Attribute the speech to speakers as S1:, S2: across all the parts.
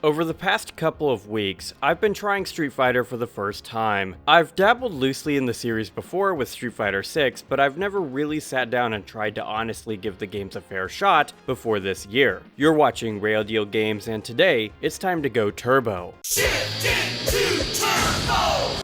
S1: Over the past couple of weeks, I've been trying Street Fighter for the first time. I've dabbled loosely in the series before with Street Fighter 6, but I've never really sat down and tried to honestly give the games a fair shot before this year. You're watching Rayl Deal Games, and today, it's time to go turbo.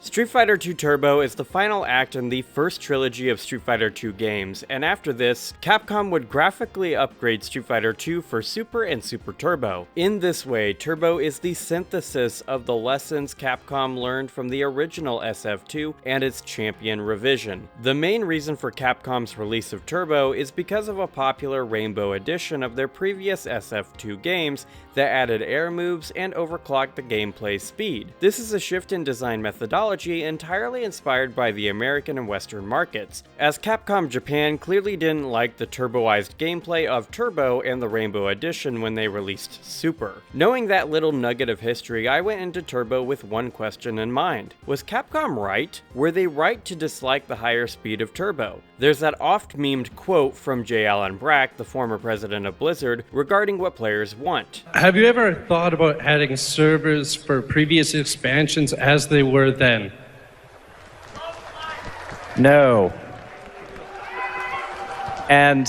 S1: Street Fighter 2 Turbo is the final act in the first trilogy of Street Fighter 2 games, and after this, Capcom would graphically upgrade Street Fighter 2 for Super and Super Turbo. In this way, Turbo is the synthesis of the lessons Capcom learned from the original SF2 and its Champion revision. The main reason for Capcom's release of Turbo is because of a popular Rainbow edition of their previous SF2 games that added air moves and overclocked the gameplay speed. This is a shift in design methodology entirely inspired by the American and Western markets, as Capcom Japan clearly didn't like the turboized gameplay of Turbo and the Rainbow Edition when they released Super. Knowing that little nugget of history, I went into Turbo with one question in mind. Was Capcom right? Were they right to dislike the higher speed of Turbo? There's that oft-memed quote from J. Allen Brack, the former president of Blizzard, regarding what players want.
S2: Have you ever thought about adding servers for previous expansions as they were then?
S3: No. And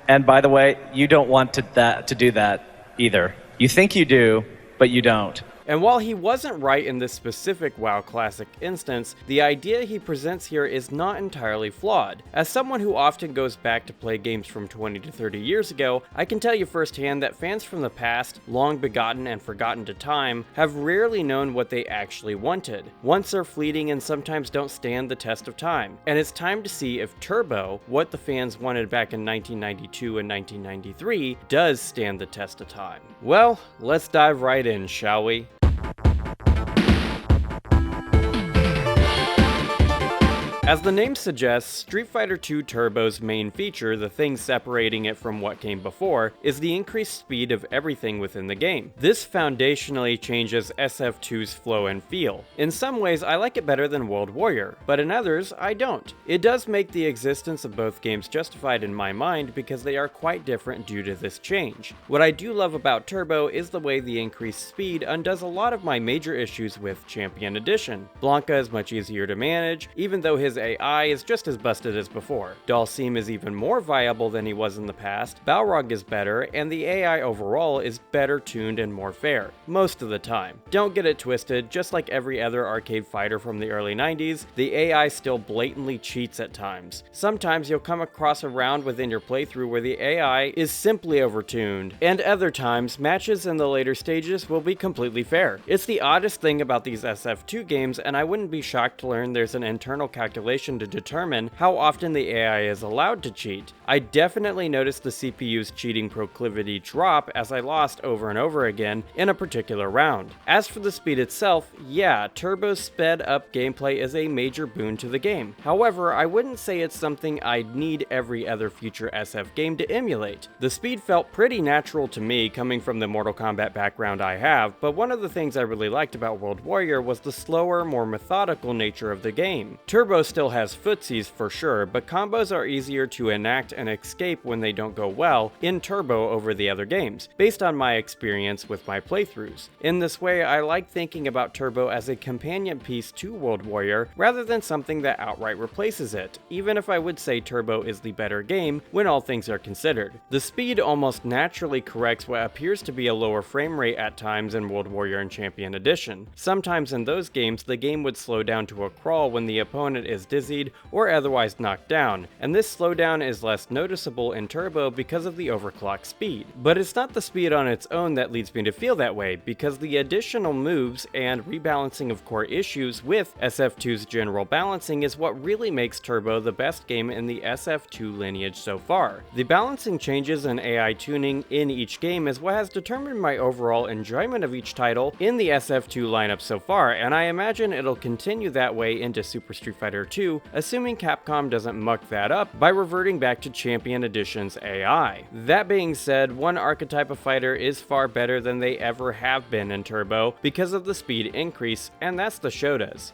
S3: by the way, you don't want to do that either. You think you do, but you don't.
S1: And while he wasn't right in this specific WoW Classic instance, the idea he presents here is not entirely flawed. As someone who often goes back to play games from 20 to 30 years ago, I can tell you firsthand that fans from the past, long begotten and forgotten to time, have rarely known what they actually wanted. Once are fleeting and sometimes don't stand the test of time. And it's time to see if Turbo, what the fans wanted back in 1992 and 1993, does stand the test of time. Well, let's dive right in, shall we? As the name suggests, Street Fighter 2 Turbo's main feature, the thing separating it from what came before, is the increased speed of everything within the game. This foundationally changes SF2's flow and feel. In some ways, I like it better than World Warrior, but in others, I don't. It does make the existence of both games justified in my mind because they are quite different due to this change. What I do love about Turbo is the way the increased speed undoes a lot of my major issues with Champion Edition. Blanca is much easier to manage, even though his AI is just as busted as before. Dhalsim is even more viable than he was in the past, Balrog is better, and the AI overall is better tuned and more fair, most of the time. Don't get it twisted, just like every other arcade fighter from the early 90s, the AI still blatantly cheats at times. Sometimes you'll come across a round within your playthrough where the AI is simply overtuned, and other times, matches in the later stages will be completely fair. It's the oddest thing about these SF2 games, and I wouldn't be shocked to learn there's an internal calculation to determine how often the AI is allowed to cheat. I definitely noticed the CPU's cheating proclivity drop as I lost over and over again in a particular round. As for the speed itself, yeah, Turbo's sped up gameplay is a major boon to the game. However, I wouldn't say it's something I'd need every other future SF game to emulate. The speed felt pretty natural to me coming from the Mortal Kombat background I have, but one of the things I really liked about World Warrior was the slower, more methodical nature of the game. Turbo still has footsies for sure, but combos are easier to enact and escape when they don't go well in Turbo over the other games, based on my experience with my playthroughs. In this way, I like thinking about Turbo as a companion piece to World Warrior, rather than something that outright replaces it, even if I would say Turbo is the better game when all things are considered. The speed almost naturally corrects what appears to be a lower frame rate at times in World Warrior and Champion Edition. Sometimes in those games, the game would slow down to a crawl when the opponent is dizzied or otherwise knocked down, and this slowdown is less noticeable in Turbo because of the overclock speed. But it's not the speed on its own that leads me to feel that way, because the additional moves and rebalancing of core issues with SF2's general balancing is what really makes Turbo the best game in the SF2 lineage so far. The balancing changes and AI tuning in each game is what has determined my overall enjoyment of each title in the SF2 lineup so far, and I imagine it'll continue that way into Super Street Fighter 2, assuming Capcom doesn't muck that up by reverting back to Champion Edition's AI. That being said, one archetype of fighter is far better than they ever have been in Turbo because of the speed increase, and that's the Shotos.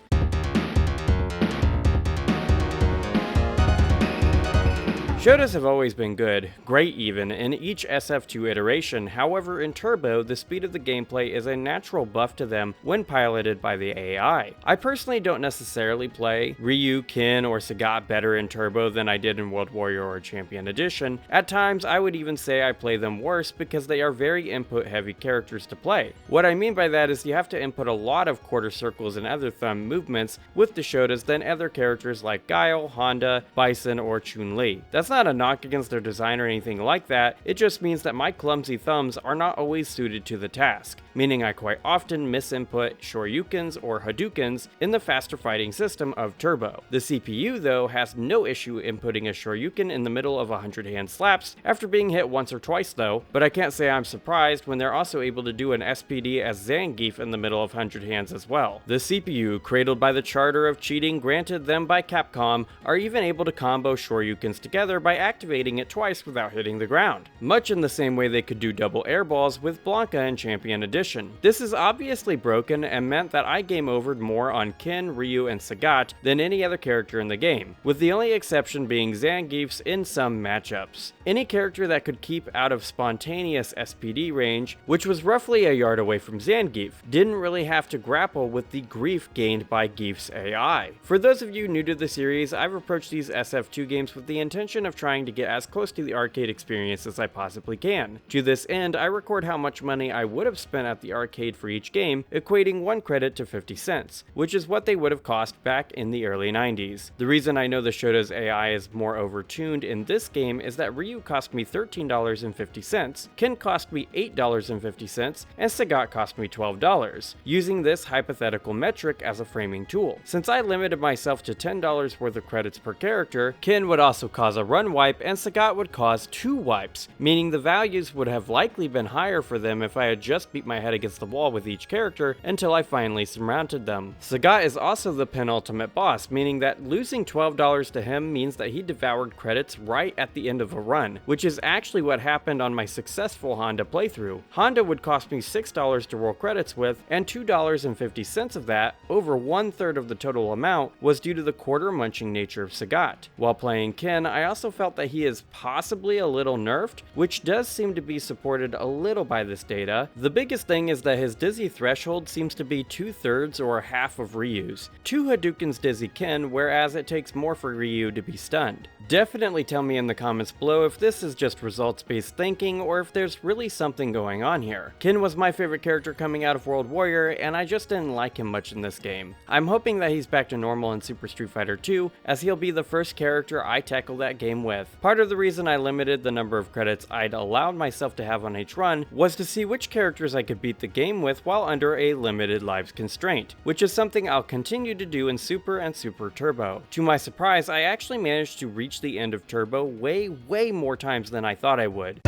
S1: Shotos have always been good, great even, in each SF2 iteration. However, in Turbo, the speed of the gameplay is a natural buff to them when piloted by the AI. I personally don't necessarily play Ryu, Ken, or Sagat better in Turbo than I did in World Warrior or Champion Edition. At times, I would even say I play them worse because they are very input-heavy characters to play. What I mean by that is you have to input a lot of quarter circles and other thumb movements with the Shotos than other characters like Guile, Honda, Bison, or Chun-Li. That's not a knock against their design or anything like that, it just means that my clumsy thumbs are not always suited to the task, meaning I quite often misinput Shoryukens or Hadoukens in the faster fighting system of Turbo. The CPU though has no issue inputting a Shoryuken in the middle of 100 hand slaps after being hit once or twice though, but I can't say I'm surprised when they're also able to do an SPD as Zangief in the middle of 100 hands as well. The CPU, cradled by the charter of cheating granted them by Capcom, are even able to combo Shoryukens together by activating it twice without hitting the ground, much in the same way they could do double airballs with Blanka in Champion Edition. This is obviously broken and meant that I game overed more on Ken, Ryu, and Sagat than any other character in the game, with the only exception being Zangief's in some matchups. Any character that could keep out of spontaneous SPD range, which was roughly a yard away from Zangief, didn't really have to grapple with the grief gained by Gief's AI. For those of you new to the series, I've approached these SF2 games with the intention of trying to get as close to the arcade experience as I possibly can. To this end, I record how much money I would have spent at the arcade for each game, equating 1 credit to 50 cents, which is what they would have cost back in the early 90s. The reason I know the Shotos AI is more overtuned in this game is that Ryu cost me $13.50, Ken cost me $8.50, and Sagat cost me $12, using this hypothetical metric as a framing tool. Since I limited myself to $10 worth of credits per character, Ken would also cause a run wipe and Sagat would cause 2 wipes, meaning the values would have likely been higher for them if I had just beat my head against the wall with each character until I finally surmounted them. Sagat is also the penultimate boss, meaning that losing $12 to him means that he devoured credits right at the end of a run, which is actually what happened on my successful Honda playthrough. Honda would cost me $6 to roll credits with, and $2.50 of that, over 1/3 of the total amount, was due to the quarter munching nature of Sagat. While playing Ken, I also felt that he is possibly a little nerfed, which does seem to be supported a little by this data. The biggest thing is that his dizzy threshold seems to be 2/3 or half of Ryu's. 2 Hadoukens dizzy Ken, whereas it takes more for Ryu to be stunned. Definitely tell me in the comments below if this is just results-based thinking or if there's really something going on here. Ken was my favorite character coming out of World Warrior, and I just didn't like him much in this game. I'm hoping that he's back to normal in Super Street Fighter 2, as he'll be the first character I tackle that game with. Part of the reason I limited the number of credits I'd allowed myself to have on each run was to see which characters I could beat the game with while under a limited lives constraint, which is something I'll continue to do in Super and Super Turbo. To my surprise, I actually managed to reach the end of Turbo way more times than I thought I would.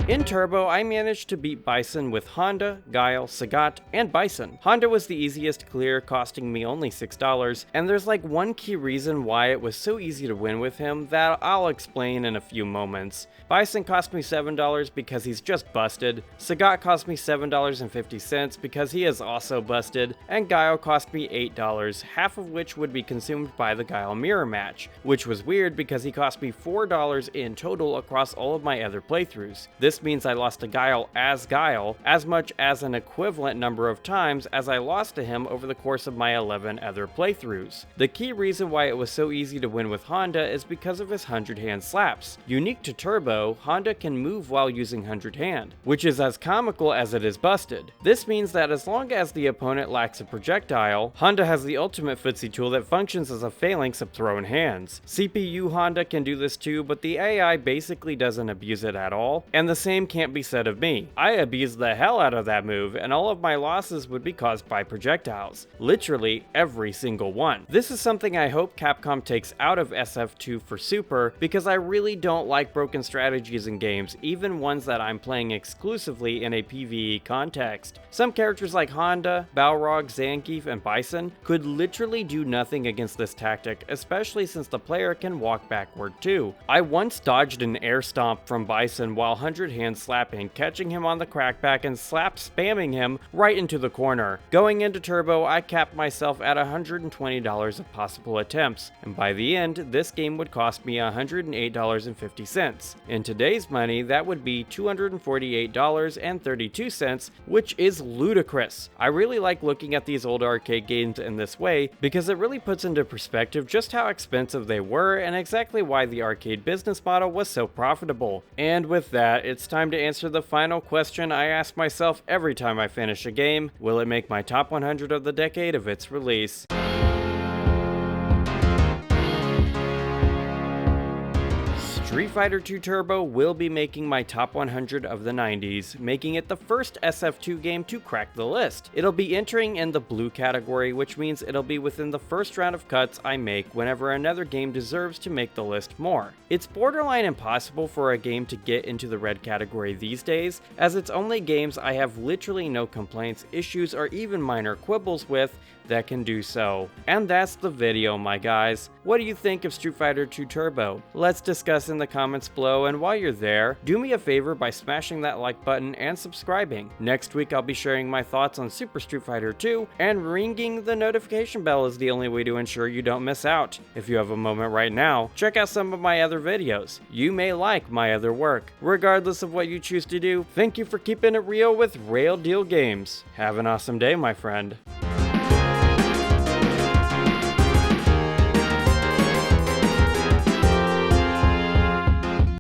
S1: In Turbo, I managed to beat Bison with Honda, Guile, Sagat, and Bison. Honda was the easiest clear, costing me only $6, and there's like one key reason why it was so easy to win with him that I'll explain in a few moments. Bison cost me $7 because he's just busted, Sagat cost me $7.50 because he is also busted, and Guile cost me $8, half of which would be consumed by the Guile mirror match, which was weird because he cost me $4 in total across all of my other playthroughs. This means I lost to Guile as much as an equivalent number of times as I lost to him over the course of my 11 other playthroughs. The key reason why it was so easy to win with Honda is because of his 100-hand slaps. Unique to Turbo, Honda can move while using 100-hand, which is as comical as it is busted. This means that as long as the opponent lacks a projectile, Honda has the ultimate footsie tool that functions as a phalanx of thrown hands. CPU Honda can do this too, but the AI basically doesn't abuse it at all, and the same can't be said of me. I abused the hell out of that move, and all of my losses would be caused by projectiles. Literally every single one. This is something I hope Capcom takes out of SF2 for Super, because I really don't like broken strategies in games, even ones that I'm playing exclusively in a PvE context. Some characters like Honda, Balrog, Zangief, and Bison could literally do nothing against this tactic, especially since the player can walk backward too. I once dodged an air stomp from Bison while 100 hand slapping, catching him on the crackback and slap spamming him right into the corner. Going into Turbo, I capped myself at $120 of possible attempts, and by the end, this game would cost me $108.50. In today's money, that would be $248.32, which is ludicrous. I really like looking at these old arcade games in this way because it really puts into perspective just how expensive they were and exactly why the arcade business model was so profitable. And with that, it's time to answer the final question I ask myself every time I finish a game: will it make my top 100 of the decade of its release? Street Fighter 2 Turbo will be making my top 100 of the 90s, making it the first SF2 game to crack the list. It'll be entering in the blue category, which means it'll be within the first round of cuts I make whenever another game deserves to make the list more. It's borderline impossible for a game to get into the red category these days, as it's only games I have literally no complaints, issues, or even minor quibbles with that can do so. And that's the video, my guys. What do you think of Street Fighter 2 Turbo? Let's discuss in the comments below, and while you're there, do me a favor by smashing that like button and subscribing. Next week I'll be sharing my thoughts on Super Street Fighter 2, and ringing the notification bell is the only way to ensure you don't miss out. If you have a moment right now, check out some of my other videos. You may like my other work. Regardless of what you choose to do, thank you for keeping it real with Rayl Deal Games. Have an awesome day, my friend.